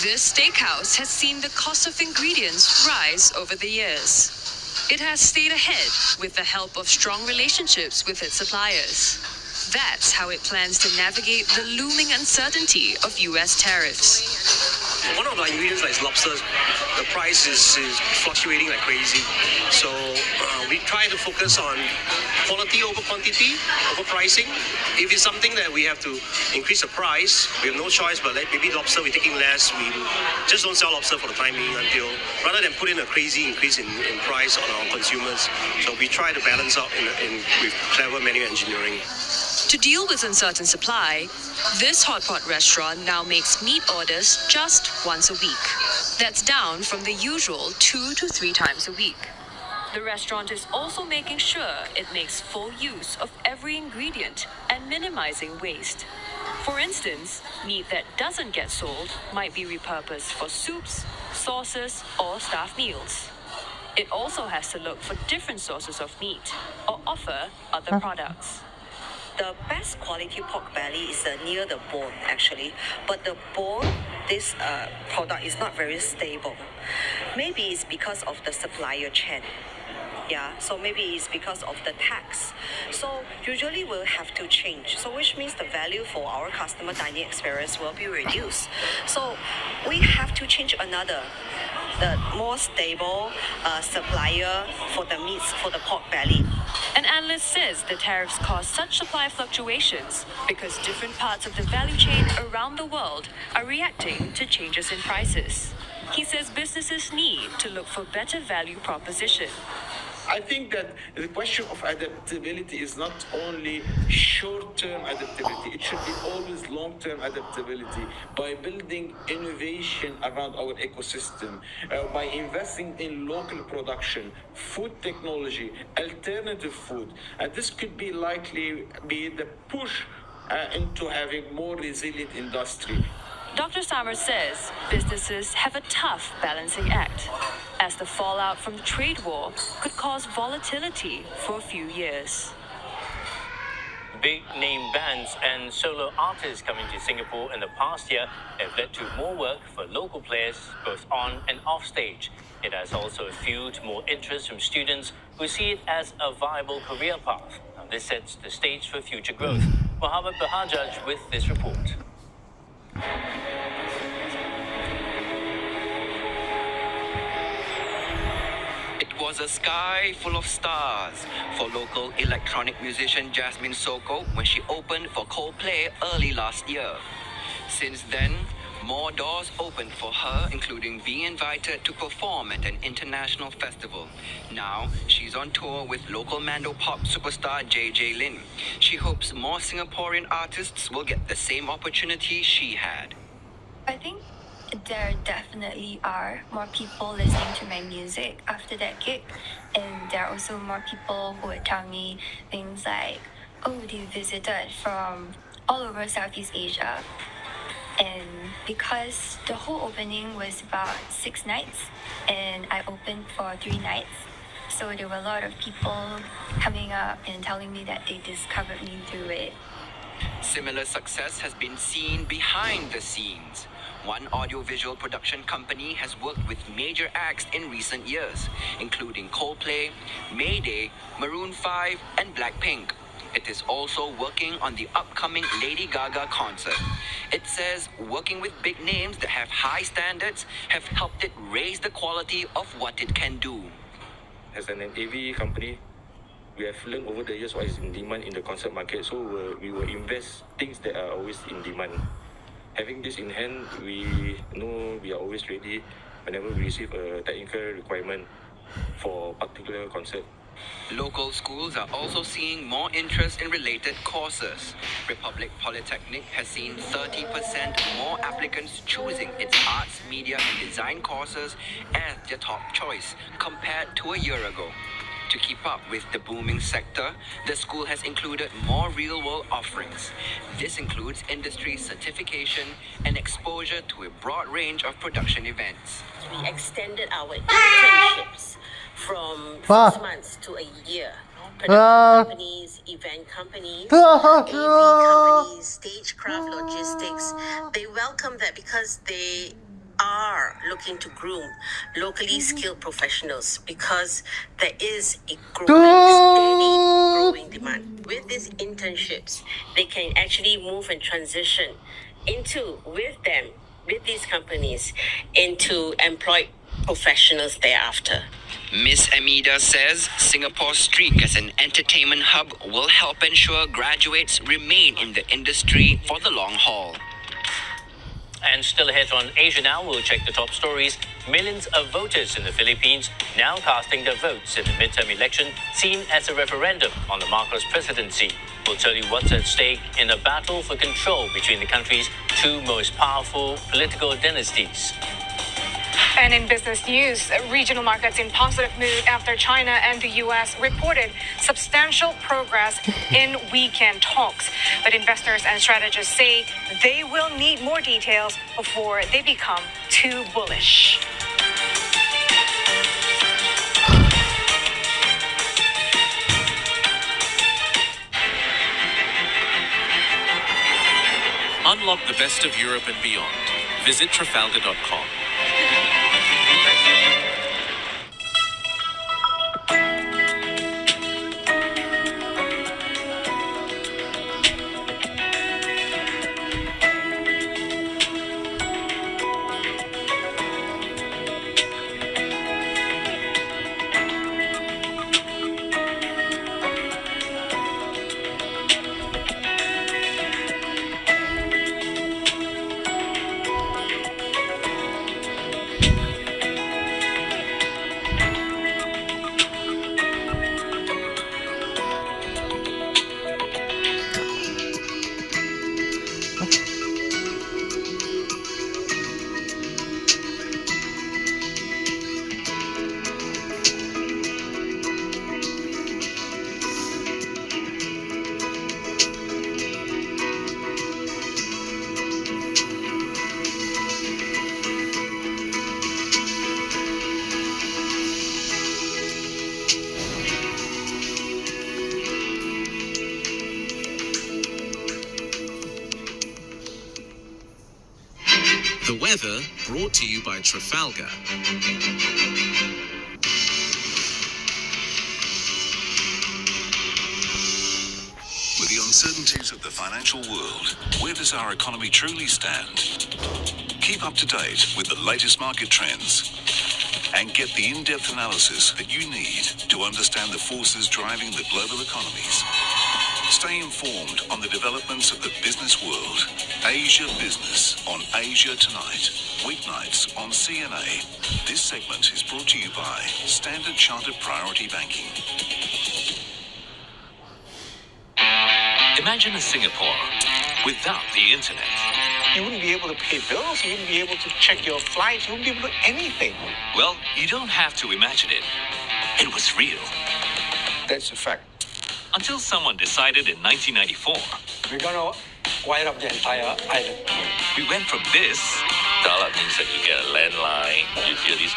This steakhouse has seen the cost of ingredients rise over the years. It has stayed ahead with the help of strong relationships with its suppliers. That's how it plans to navigate the looming uncertainty of US tariffs. One of the ingredients like lobster, the price is fluctuating like crazy. So we try to focus on quality over quantity, over pricing. If it's something that we have to increase the price, we have no choice, but like maybe lobster we're taking less. We just don't sell lobster for the time being rather than put in a crazy increase in price on our consumers. So we try to balance out with clever menu engineering. To deal with uncertain supply, this hot pot restaurant now makes meat orders just once a week. That's down from the usual 2 to 3 times a week. The restaurant is also making sure it makes full use of every ingredient and minimizing waste. For instance, meat that doesn't get sold might be repurposed for soups, sauces, or staff meals. It also has to look for different sources of meat or offer other products. The best quality pork belly is near the bone actually, but the bone, this product is not very stable. Maybe it's because of the supplier chain. Yeah, so maybe it's because of the tax. So usually we'll have to change. So which means the value for our customer dining experience will be reduced. So we have to change the more stable supplier for the meats, for the pork belly. An analyst says the tariffs cause such supply fluctuations because different parts of the value chain around the world are reacting to changes in prices. He says businesses need to look for better value proposition. I think that the question of adaptability is not only short-term adaptability, it should be always long-term adaptability by building innovation around our ecosystem, by investing in local production, food technology, alternative food. And this could be likely be the push into having more resilient industry. Dr. Summers says businesses have a tough balancing act, as the fallout from the trade war could cause volatility for a few years. Big name bands and solo artists coming to Singapore in the past year have led to more work for local players both on and off stage. It has also fueled more interest from students who see it as a viable career path. Now, this sets the stage for future growth. Mohammed Bahajaj with this report. It was a sky full of stars for local electronic musician Jasmine Soko when she opened for Coldplay early last year. Since then, more doors opened for her, including being invited to perform at an international festival. Now, she's on tour with local Mando pop superstar JJ Lin. She hopes more Singaporean artists will get the same opportunity she had. I think there definitely are more people listening to my music after that gig, and there are also more people who would tell me things like, oh, they visited from all over Southeast Asia. And because the whole opening was about 6 nights and I opened for 3 nights, so there were a lot of people coming up and telling me that they discovered me through it. Similar success has been seen behind the scenes. One audiovisual production company has worked with major acts in recent years, including Coldplay, Mayday, Maroon 5, and Blackpink. It is also working on the upcoming Lady Gaga concert. It says working with big names that have high standards have helped it raise the quality of what it can do. As an AV company, we have learned over the years what is in demand in the concert market, so we will invest things that are always in demand. Having this in hand, we know we are always ready whenever we receive a technical requirement for a particular concert. Local schools are also seeing more interest in related courses. Republic Polytechnic has seen 30% more applicants choosing its arts, media and design courses as their top choice compared to a year ago. To keep up with the booming sector, the school has included more real-world offerings. This includes industry certification and exposure to a broad range of production events. We extended our internships from 6 months to a year. Production companies, event companies, AV companies, stagecraft logistics, they welcome that because they are looking to groom locally skilled professionals because there is a steady growing demand. With these internships, they can actually move and transition with these companies, into employed professionals thereafter. Ms. Amida says Singapore's streak as an entertainment hub will help ensure graduates remain in the industry for the long haul. And still ahead on Asia Now, we'll check the top stories. Millions of voters in the Philippines now casting their votes in the midterm election seen as a referendum on the Marcos presidency. We'll tell you what's at stake in a battle for control between the country's two most powerful political dynasties. And in business news, regional markets in positive mood after China and the US reported substantial progress in weekend talks. But investors and strategists say they will need more details before they become too bullish. Unlock the best of Europe and beyond. Visit Trafalgar.com. The weather brought to you by Trafalgar. With the uncertainties of the financial world, where does our economy truly stand? Keep up to date with the latest market trends and get the in-depth analysis that you need to understand the forces driving the global economies. Stay informed on the developments of the business world. Asia Business on Asia Tonight. Weeknights on CNA. This segment is brought to you by Standard Chartered Priority Banking. Imagine a Singapore without the internet. You wouldn't be able to pay bills, you wouldn't be able to check your flights, you wouldn't be able to do anything. Well, you don't have to imagine it. It was real. That's a fact. Until someone decided in 1994. We're gonna wire up the entire island. We went from this. Dial-up means that you get a landline. You hear these.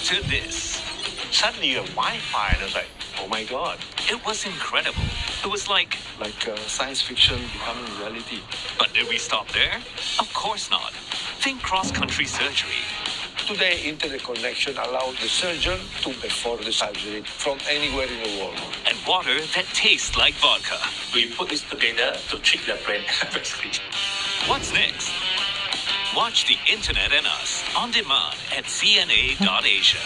To this. Suddenly you have Wi-Fi and it's like, oh my God. It was incredible. It was like Science fiction becoming reality. But did we stop there? Of course not. Think cross-country surgery. Today, internet connection allows the surgeon to perform the surgery from anywhere in the world. And water that tastes like vodka. We put this together to trick their brain, basically. What's next? Watch the internet and us on demand at cna.asia.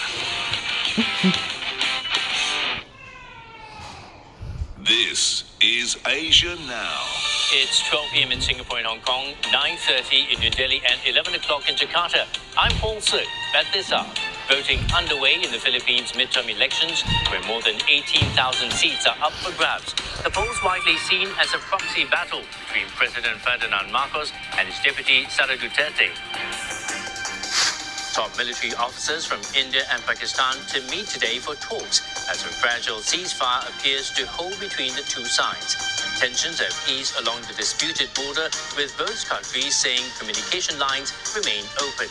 This is Asia Now. It's 12 p.m. in Singapore and Hong Kong, 9:30 in New Delhi, and 11 o'clock in Jakarta. I'm Paul Sik. At this hour, voting underway in the Philippines midterm elections, where more than 18,000 seats are up for grabs. The polls widely seen as a proxy battle between President Ferdinand Marcos and his deputy Sara Duterte. Top military officers from India and Pakistan to meet today for talks as a fragile ceasefire appears to hold between the two sides. Tensions have eased along the disputed border, with both countries saying communication lines remain open.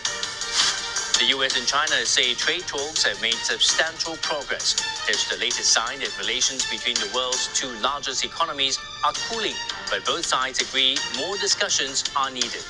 The US and China say trade talks have made substantial progress. It's the latest sign that relations between the world's two largest economies are cooling, but both sides agree more discussions are needed.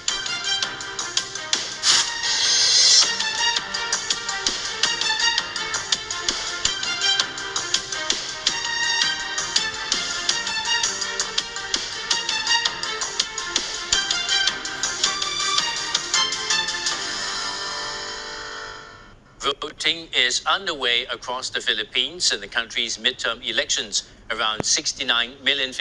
Voting is underway across the Philippines in the country's midterm elections. Around 69 million